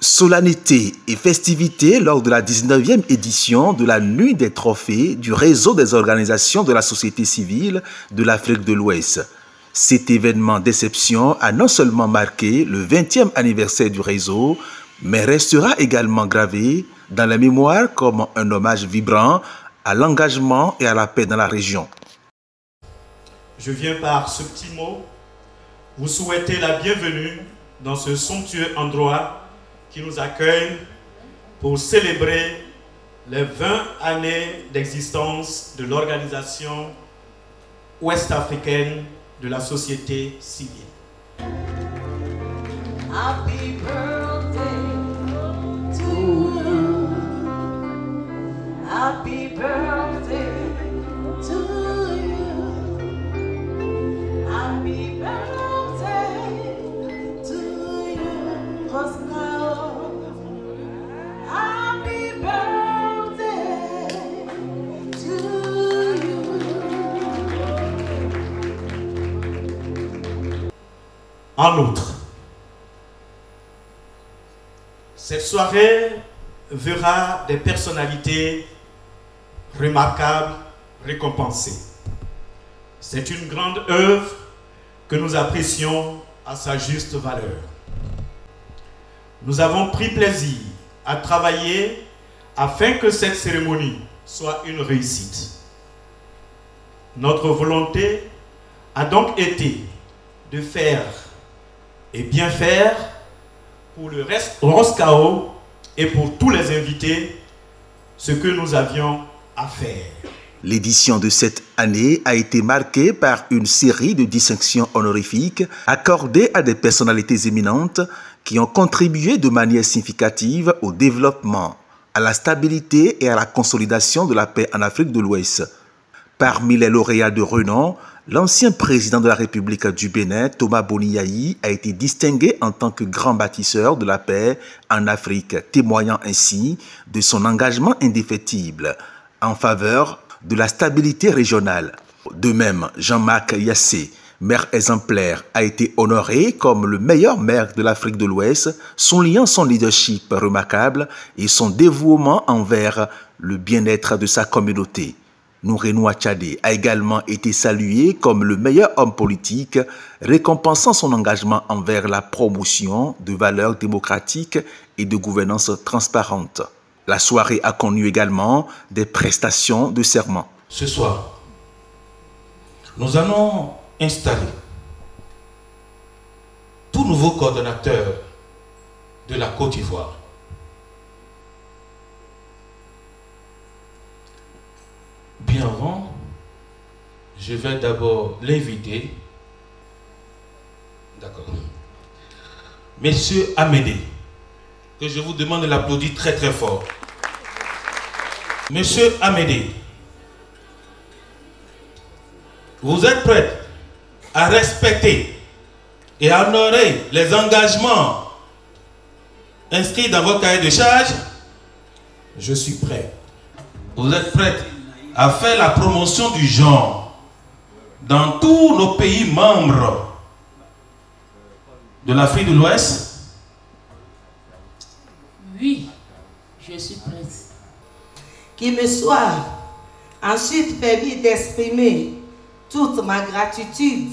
Solennité et festivités lors de la 19e édition de la Nuit des Trophées du réseau des organisations de la société civile de l'Afrique de l'Ouest. Cet événement d'exception a non seulement marqué le 20e anniversaire du réseau, mais restera également gravé dans la mémoire comme un hommage vibrant à l'engagement et à la paix dans la région. Je viens par ce petit mot vous souhaiter la bienvenue dans ce somptueux endroit qui nous accueille pour célébrer les 20 années d'existence de l'organisation ouest-africaine de la société civile. Happy birthday to you. Happy birthday to you. Happy birthday to you, Oscar. Happy birthday to you. En outre, cette soirée verra des personnalités remarquables récompensées. C'est une grande œuvre que nous apprécions à sa juste valeur. Nous avons pris plaisir à travailler afin que cette cérémonie soit une réussite. Notre volonté a donc été de faire et bien faire pour le reste Roscao et pour tous les invités ce que nous avions à faire. L'édition de cette année a été marquée par une série de distinctions honorifiques accordées à des personnalités éminentes qui ont contribué de manière significative au développement, à la stabilité et à la consolidation de la paix en Afrique de l'Ouest. Parmi les lauréats de renom, l'ancien président de la République du Bénin, Thomas Boni-Yayi, a été distingué en tant que grand bâtisseur de la paix en Afrique, témoignant ainsi de son engagement indéfectible en faveur de la stabilité régionale. De même, Jean-Marc Yassé, maire exemplaire, a été honoré comme le meilleur maire de l'Afrique de l'Ouest, soulignant son leadership remarquable et son dévouement envers le bien-être de sa communauté. Nouré Tchadé a également été salué comme le meilleur homme politique, récompensant son engagement envers la promotion de valeurs démocratiques et de gouvernance transparente. La soirée a connu également des prestations de serment. Ce soir, nous allons installer tout nouveau coordonnateur de la Côte d'Ivoire. Bien avant, je vais d'abord l'inviter. D'accord. Monsieur Amédée, que je vous demande de l'applaudir très très fort. Monsieur Amédée, vous êtes prêt à respecter et à honorer les engagements inscrits dans votre cahier de charge? Je suis prêt. Vous êtes prêt à faire la promotion du genre dans tous nos pays membres de l'Afrique de l'Ouest? Oui, je suis prête. Qu'il me soit ensuite permis d'exprimer toute ma gratitude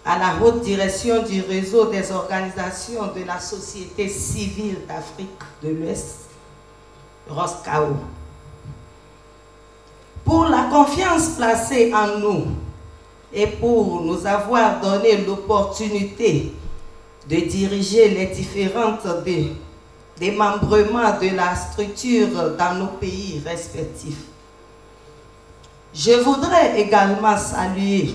à la haute direction du réseau des organisations de la société civile d'Afrique de l'Ouest, Roscao, pour la confiance placée en nous et pour nous avoir donné l'opportunité de diriger les différentes démembrements de la structure dans nos pays respectifs. Je voudrais également saluer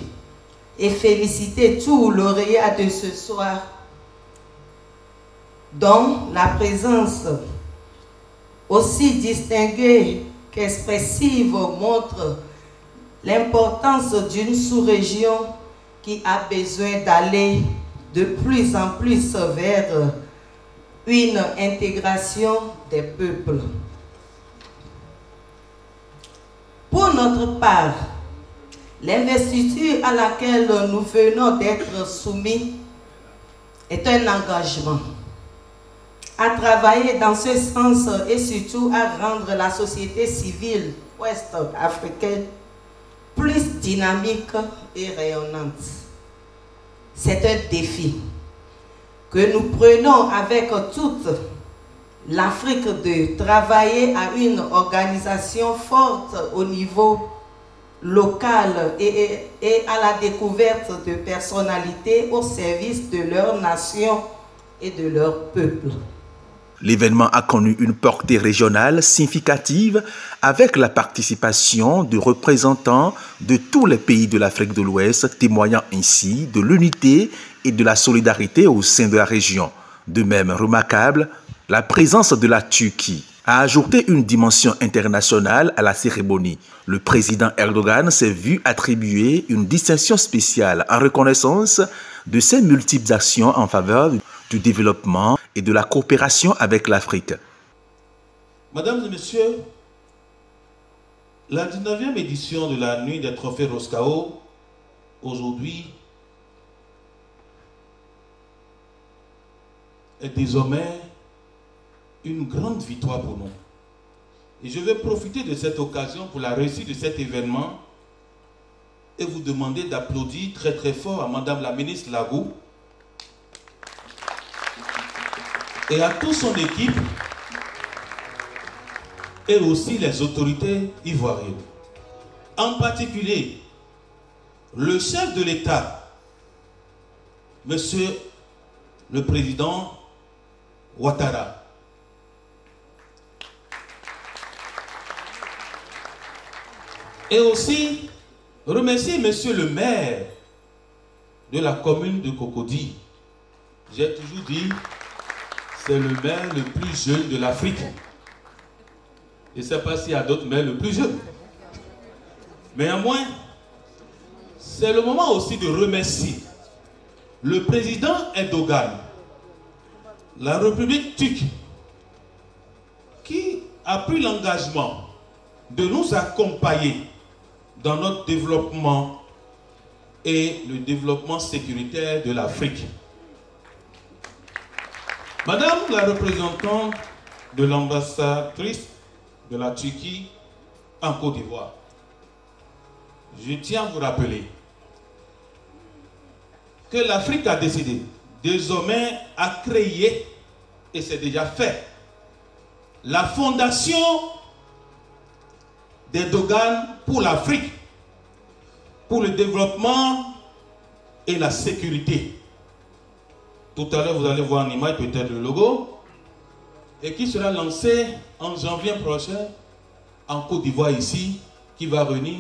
et féliciter tous les lauréats de ce soir, dont la présence aussi distinguée qu'expressive montre l'importance d'une sous-région qui a besoin d'aller de plus en plus vers une intégration des peuples. Pour notre part, l'investiture à laquelle nous venons d'être soumis est un engagement. à travailler dans ce sens et surtout à rendre la société civile ouest-africaine plus dynamique et rayonnante. C'est un défi que nous prenons avec toute l'Afrique de travailler à une organisation forte au niveau local et à la découverte de personnalités au service de leur nation et de leur peuple. L'événement a connu une portée régionale significative avec la participation de représentants de tous les pays de l'Afrique de l'Ouest, témoignant ainsi de l'unité et de la solidarité au sein de la région. De même remarquable, la présence de la Turquie a ajouté une dimension internationale à la cérémonie. Le président Erdogan s'est vu attribuer une distinction spéciale en reconnaissance de ses multiples actions en faveur du développement et de la coopération avec l'Afrique. Mesdames et messieurs, la 19e édition de la Nuit des Trophées Roscao, aujourd'hui, est désormais une grande victoire pour nous. Et je vais profiter de cette occasion pour la réussite de cet événement et vous demander d'applaudir très très fort à Madame la ministre Lagou et à toute son équipe et aussi les autorités ivoiriennes. En particulier, le chef de l'État, Monsieur le Président Ouattara. Et aussi remercier Monsieur le maire de la commune de Cocody. J'ai toujours dit, c'est le maire le plus jeune de l'Afrique. Je ne sais pas s'il y a d'autres maires le plus jeunes. Mais néanmoins, c'est le moment aussi de remercier le président Erdogan, la République turque, qui a pris l'engagement de nous accompagner dans notre développement et le développement sécuritaire de l'Afrique. Madame la représentante de l'ambassadrice de la Turquie en Côte d'Ivoire, je tiens à vous rappeler que l'Afrique a décidé désormais à créer, et c'est déjà fait, la fondation d'Erdogan pour l'Afrique, pour le développement et la sécurité. Tout à l'heure, vous allez voir en image peut-être le logo, et qui sera lancé en janvier prochain en Côte d'Ivoire ici, qui va réunir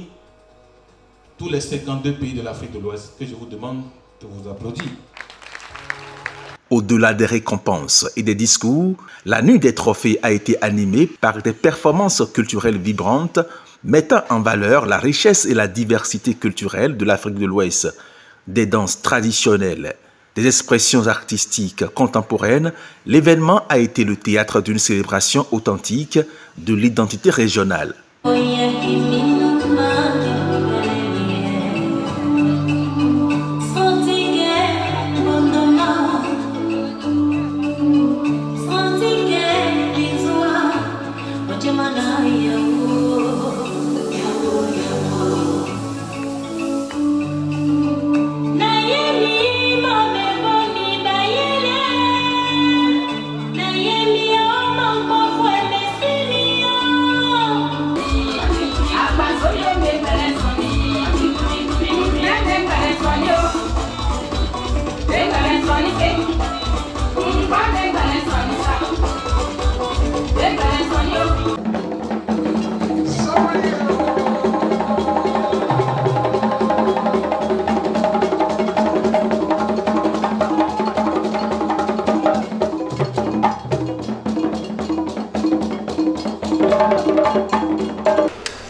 tous les 52 pays de l'Afrique de l'Ouest, que je vous demande de vous applaudir. Au-delà des récompenses et des discours, la Nuit des Trophées a été animée par des performances culturelles vibrantes mettant en valeur la richesse et la diversité culturelle de l'Afrique de l'Ouest. Des danses traditionnelles, des expressions artistiques contemporaines, l'événement a été le théâtre d'une célébration authentique de l'identité régionale.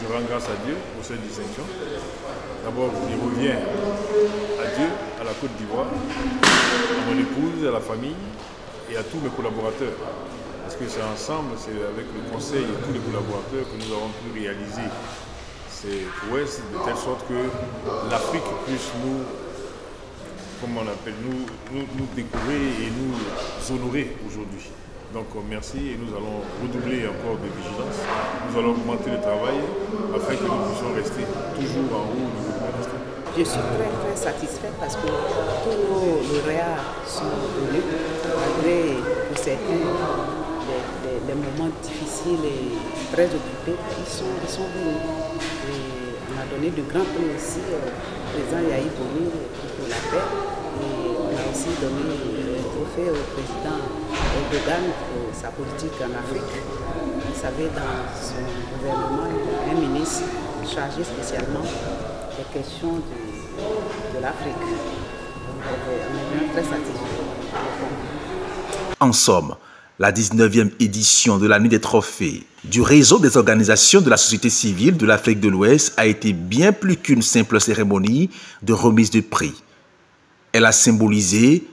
Je rends grâce à Dieu pour cette distinction. D'abord, il revient à Dieu, à la Côte d'Ivoire, à mon épouse, à la famille et à tous mes collaborateurs. Parce que c'est ensemble, c'est avec le conseil et tous les collaborateurs que nous avons pu réaliser ces prouesses de telle sorte que l'Afrique puisse nous, comme on appelle, nous découvrir et nous honorer aujourd'hui. Donc merci et nous allons redoubler encore de vigilance. Nous allons augmenter le travail afin que nous puissions rester toujours en haut du gouvernement. Je suis très satisfait parce que tous nos lauréats sont venus, malgré pour certains les moments difficiles et très occupés, ils sont venus. Et on a donné de grands prix aussi au président Yahi Boni pour la paix. Et on a aussi donné un trophée au président Erdogan pour sa politique en Afrique. Vous savez, dans son gouvernement, il y a un ministre chargé spécialement des questions de l'Afrique. Donc, on est bien très satisfait. En somme, la 19e édition de la Nuit des Trophées du réseau des organisations de la société civile de l'Afrique de l'Ouest a été bien plus qu'une simple cérémonie de remise de prix. Elle a symbolisé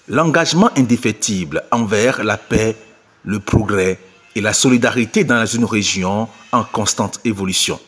l'engagement indéfectible envers la paix, le progrès et la solidarité dans une région en constante évolution.